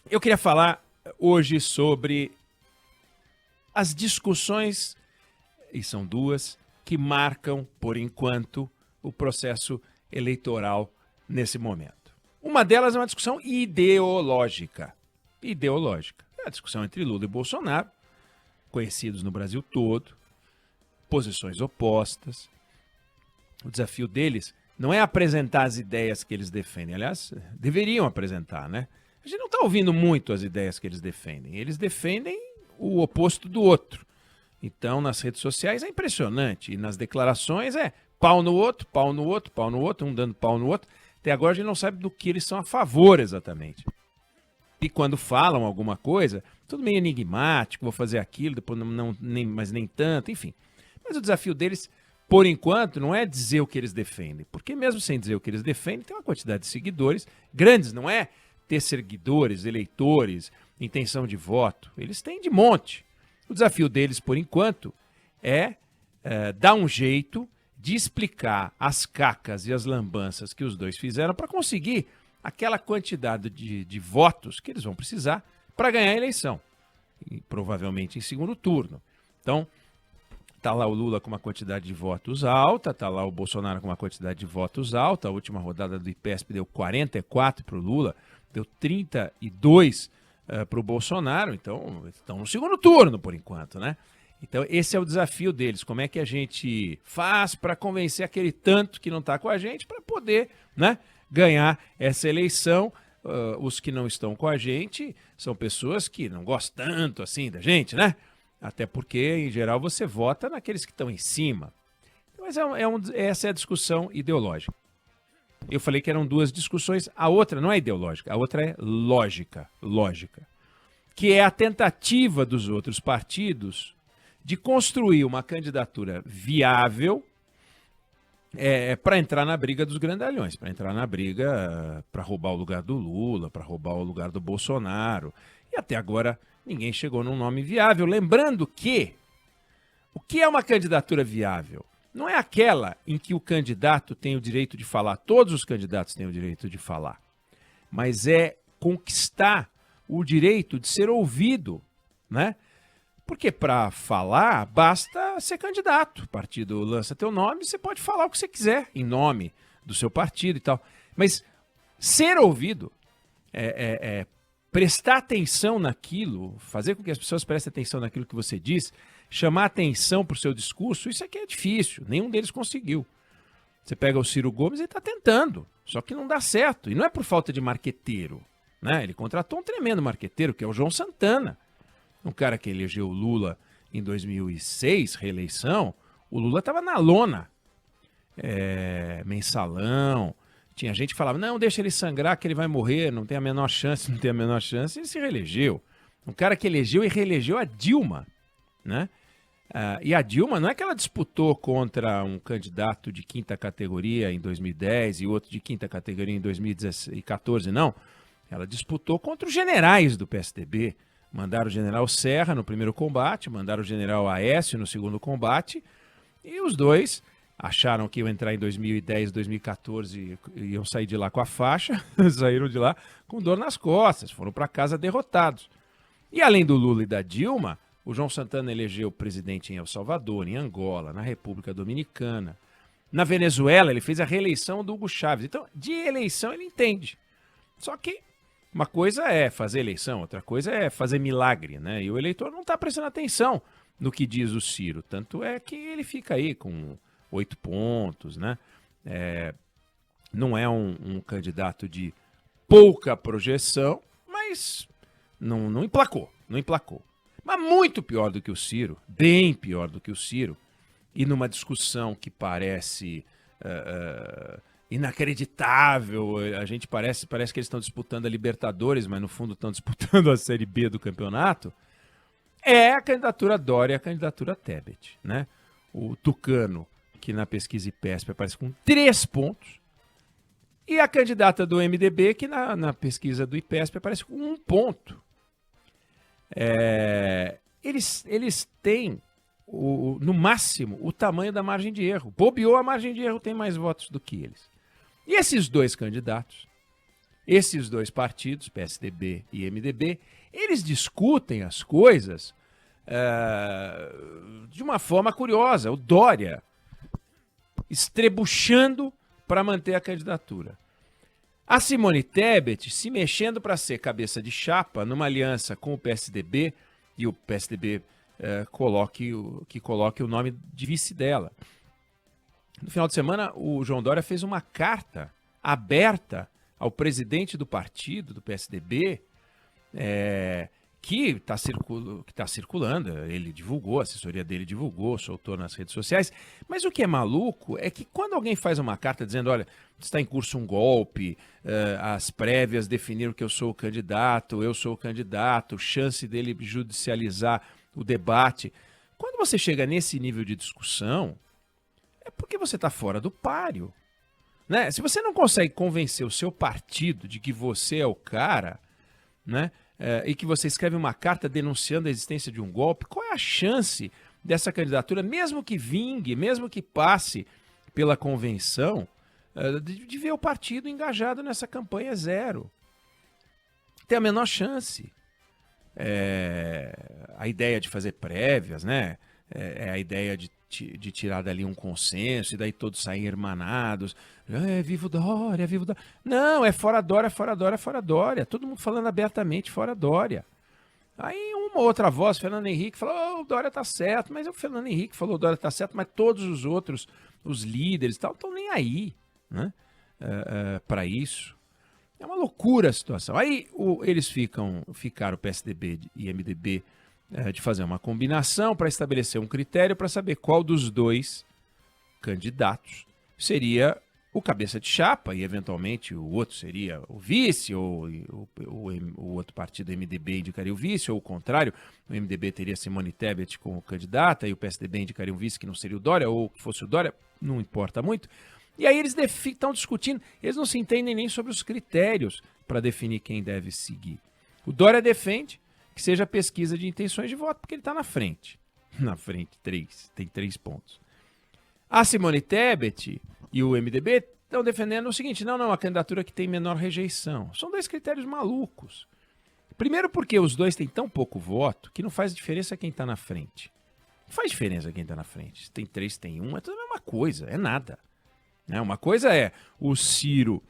Eu queria falar hoje sobre as discussões, e são duas, que marcam, por enquanto, o processo eleitoral nesse momento. Uma delas é uma discussão ideológica. Ideológica. É a discussão entre Lula e Bolsonaro, conhecidos no Brasil todo, posições opostas. O desafio deles não é apresentar as ideias que eles defendem. Aliás, deveriam apresentar, né? A gente não está ouvindo muito as ideias que eles defendem. Eles defendem o oposto do outro. Então, nas redes sociais é impressionante. E nas declarações é pau no outro, pau no outro, pau no outro, um dando pau no outro. Até agora a gente não sabe do que eles são a favor exatamente. E quando falam alguma coisa, tudo meio enigmático, vou fazer aquilo, depois mas nem tanto, enfim. Mas o desafio deles, por enquanto, não é dizer o que eles defendem. Porque mesmo sem dizer o que eles defendem, tem uma quantidade de seguidores grandes, não é ter seguidores, eleitores, intenção de voto. Eles têm de monte. O desafio deles, por enquanto, é dar um jeito de explicar as cacas e as lambanças que os dois fizeram para conseguir aquela quantidade de votos que eles vão precisar para ganhar a eleição. E, provavelmente em segundo turno. Então, está lá o Lula com uma quantidade de votos alta, está lá o Bolsonaro com uma quantidade de votos alta. A última rodada do IPESP deu 44 para o Lula, deu 32 para o Bolsonaro. Então, estão no segundo turno, por enquanto, né? Então, esse é o desafio deles. Como é que a gente faz para convencer aquele tanto que não está com a gente para poder, né, ganhar essa eleição? Os que não estão com a gente são pessoas que não gostam tanto assim da gente, né? Até porque, em geral, você vota naqueles que estão em cima. Mas essa é a discussão ideológica. Eu falei que eram duas discussões. A outra não é ideológica, a outra é lógica. Que é a tentativa dos outros partidos de construir uma candidatura viável para entrar na briga dos grandalhões, para entrar na briga para roubar o lugar do Lula, para roubar o lugar do Bolsonaro. E até agora ninguém chegou num nome viável. Lembrando que o que é uma candidatura viável? Não é aquela em que o candidato tem o direito de falar, todos os candidatos têm o direito de falar, mas é conquistar o direito de ser ouvido, né? Porque para falar, basta ser candidato. O partido lança teu nome, você pode falar o que você quiser em nome do seu partido e tal. Mas ser ouvido, prestar atenção naquilo, fazer com que as pessoas prestem atenção naquilo que você diz, chamar atenção para o seu discurso, isso aqui é difícil. Nenhum deles conseguiu. Você pega o Ciro Gomes, ele está tentando, só que não dá certo. E não é por falta de marqueteiro, né? Ele contratou um tremendo marqueteiro, que é o João Santana. Um cara que elegeu o Lula em 2006, reeleição, o Lula estava na lona. Mensalão. Tinha gente que falava, não, deixa ele sangrar que ele vai morrer, não tem a menor chance, não tem a menor chance. Ele se reelegeu. Um cara que elegeu e reelegeu a Dilma, né? E a Dilma não é que ela disputou contra um candidato de quinta categoria em 2010 e outro de quinta categoria em 2014, não. Ela disputou contra os generais do PSDB. Mandaram o general Serra no primeiro combate, mandaram o general Aécio no segundo combate, e os dois acharam que iam entrar em 2010, 2014, iam sair de lá com a faixa, saíram de lá com dor nas costas, foram para casa derrotados. E além do Lula e da Dilma, o João Santana elegeu presidente em El Salvador, em Angola, na República Dominicana. Na Venezuela, ele fez a reeleição do Hugo Chávez. Então, de eleição ele entende. Só que uma coisa é fazer eleição, outra coisa é fazer milagre, né? E o eleitor não está prestando atenção no que diz o Ciro. Tanto é que ele fica aí com 8 pontos, né? Não é um candidato de pouca projeção, mas não emplacou, não emplacou. Mas muito pior do que o Ciro, bem pior do que o Ciro, e numa discussão que parece inacreditável, a gente parece que eles estão disputando a Libertadores, mas no fundo estão disputando a Série B do campeonato, é a candidatura Dória e a candidatura Tebet, né? O Tucano, que na pesquisa IPESP aparece com 3 pontos, e a candidata do MDB, que na pesquisa do IPESP aparece com 1 ponto. Eles têm, no máximo, o tamanho da margem de erro. Bobeou, a margem de erro tem mais votos do que eles. E esses dois candidatos, Esses dois partidos, PSDB e MDB, eles discutem as coisas de uma forma curiosa. O Dória estrebuchando para manter a candidatura. A Simone Tebet se mexendo para ser cabeça de chapa numa aliança com o PSDB, e o PSDB coloque o nome de vice dela. No final de semana, o João Dória fez uma carta aberta ao presidente do partido, do PSDB, que está circulando, ele divulgou, a assessoria dele divulgou, soltou nas redes sociais. Mas o que é maluco é que quando alguém faz uma carta dizendo, olha, está em curso um golpe, as prévias definiram que eu sou o candidato, chance dele judicializar o debate. Quando você chega nesse nível de discussão, é porque você está fora do páreo. Né? Se você não consegue convencer o seu partido de que você é o cara, né? E que você escreve uma carta denunciando a existência de um golpe, qual é a chance dessa candidatura, mesmo que vingue, mesmo que passe pela convenção, de ver o partido engajado nessa campanha? Zero. Tem a menor chance. A ideia de fazer prévias, né? A ideia de tirar dali um consenso e daí todos saem hermanados. Viva o Dória, viva o Dória. Não, é fora Dória, fora Dória, fora Dória. Todo mundo falando abertamente fora Dória. Aí uma outra voz, Fernando Henrique, falou, o Dória tá certo. Mas o Fernando Henrique falou, o Dória tá certo, mas todos os outros, os líderes e tal, estão nem aí, né? Para isso. É uma loucura a situação. Aí eles ficaram, o PSDB e MDB, de fazer uma combinação para estabelecer um critério para saber qual dos dois candidatos seria o cabeça de chapa e, eventualmente, o outro seria o vice, ou o outro partido, o MDB, indicaria o vice, ou o contrário, o MDB teria Simone Tebet como candidata e o PSDB indicaria um vice que não seria o Dória, ou que fosse o Dória, não importa muito. E aí eles estão discutindo, eles não se entendem nem sobre os critérios para definir quem deve seguir. O Dória defende que seja pesquisa de intenções de voto, porque ele está na frente. Na frente, tem 3 pontos. A Simone Tebet e o MDB estão defendendo o seguinte, não, a candidatura que tem menor rejeição. São 2 critérios malucos. Primeiro porque os dois têm tão pouco voto que não faz diferença quem está na frente. Não faz diferença quem está na frente. Se tem 3, tem 1, é tudo a mesma coisa, é nada. Uma coisa é o Ciro,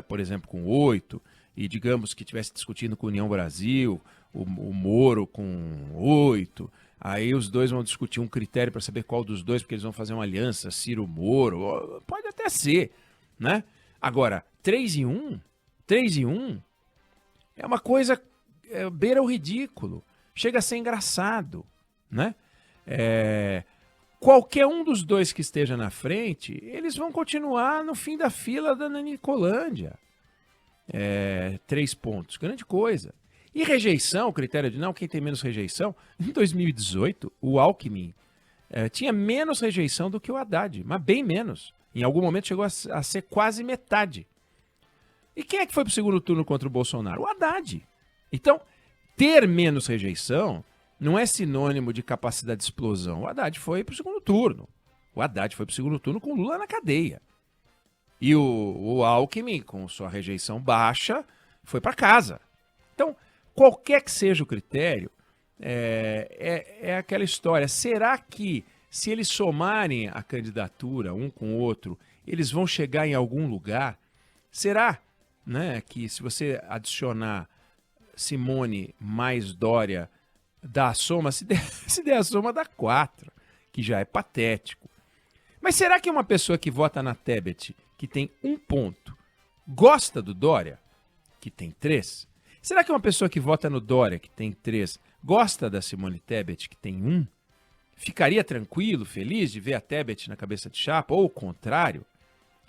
por exemplo, com 8, e digamos que estivesse discutindo com a União Brasil, o Moro com 8, aí os dois vão discutir um critério para saber qual dos dois, porque eles vão fazer uma aliança, Ciro-Moro, pode até ser, né? Agora, 3 e 1 é uma coisa, beira o ridículo, chega a ser engraçado, né? Qualquer um dos dois que esteja na frente, eles vão continuar no fim da fila da Nicolândia. 3 pontos, grande coisa. E rejeição, o critério de quem tem menos rejeição, em 2018, o Alckmin tinha menos rejeição do que o Haddad, mas bem menos. Em algum momento chegou a ser quase metade. E quem é que foi para o segundo turno contra o Bolsonaro? O Haddad. Então, ter menos rejeição não é sinônimo de capacidade de explosão. O Haddad foi para o segundo turno. O Haddad foi para o segundo turno com Lula na cadeia. E o Alckmin, com sua rejeição baixa, foi para casa. Então, qualquer que seja o critério, é aquela história. Será que, se eles somarem a candidatura um com o outro, eles vão chegar em algum lugar? Será, né, que se você adicionar Simone mais Dória, dá a soma? Se der a soma, dá 4, que já é patético. Mas será que uma pessoa que vota na Tebet, que tem 1 ponto, gosta do Dória, que tem 3? Será que uma pessoa que vota no Dória, que tem 3, gosta da Simone Tebet, que tem 1? Ficaria tranquilo, feliz de ver a Tebet na cabeça de chapa, ou o contrário?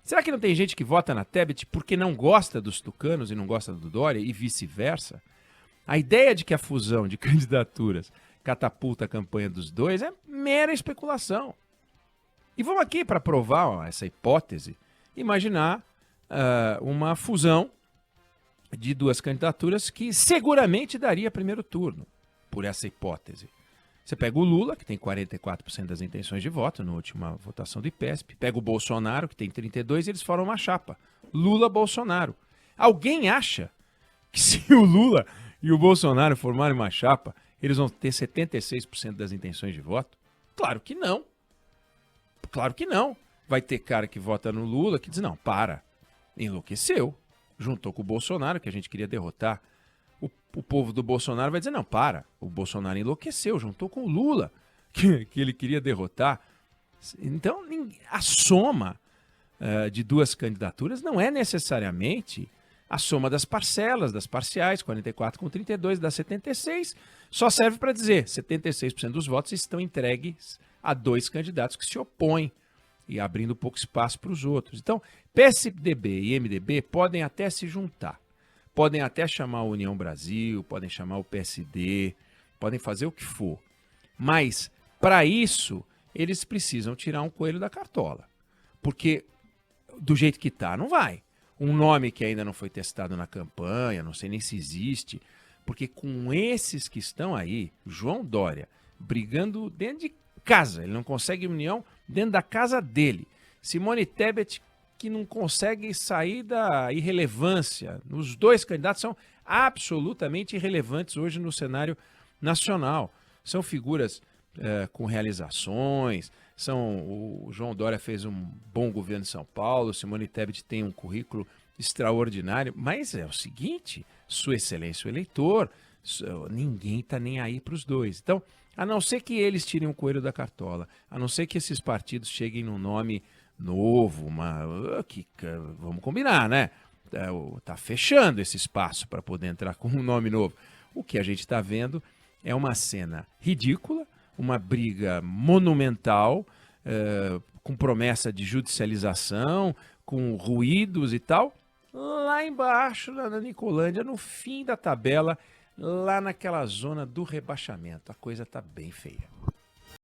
Será que não tem gente que vota na Tebet porque não gosta dos tucanos e não gosta do Dória, e vice-versa? A ideia de que a fusão de candidaturas catapulta a campanha dos dois é mera especulação. E vamos aqui, para provar essa hipótese, imaginar uma fusão de 2 candidaturas que seguramente daria primeiro turno, por essa hipótese. Você pega o Lula, que tem 44% das intenções de voto na última votação do IPESP, pega o Bolsonaro, que tem 32%, e eles formam uma chapa. Lula-Bolsonaro. Alguém acha que se o Lula e o Bolsonaro formarem uma chapa, eles vão ter 76% das intenções de voto? Claro que não. Claro que não. Vai ter cara que vota no Lula que diz, não, enlouqueceu. Juntou com o Bolsonaro, que a gente queria derrotar. O povo do Bolsonaro vai dizer, não, o Bolsonaro enlouqueceu, juntou com o Lula, que ele queria derrotar. Então, a soma de duas candidaturas não é necessariamente a soma das parcelas, das parciais, 44 com 32, dá 76, só serve para dizer 76% dos votos estão entregues a dois candidatos que se opõem e abrindo pouco espaço para os outros. Então, PSDB e MDB podem até se juntar, podem até chamar a União Brasil, podem chamar o PSD, podem fazer o que for, mas para isso eles precisam tirar um coelho da cartola, porque do jeito que está, não vai. Um nome que ainda não foi testado na campanha, não sei nem se existe, porque com esses que estão aí, João Dória, brigando dentro de casa, ele não consegue união dentro da casa dele. Simone Tebet, que não consegue sair da irrelevância. Os dois candidatos são absolutamente irrelevantes hoje no cenário nacional. São figuras com realizações, o João Dória fez um bom governo em São Paulo, Simone Tebet tem um currículo extraordinário, mas é o seguinte, Sua Excelência o eleitor, ninguém está nem aí para os dois. Então, a não ser que eles tirem o coelho da cartola, a não ser que esses partidos cheguem num nome novo, vamos combinar, né? Tá fechando esse espaço para poder entrar com um nome novo. O que a gente está vendo é uma cena ridícula, uma briga monumental, com promessa de judicialização, com ruídos e tal, lá embaixo, lá na Nicolândia, no fim da tabela, lá naquela zona do rebaixamento. A coisa está bem feia.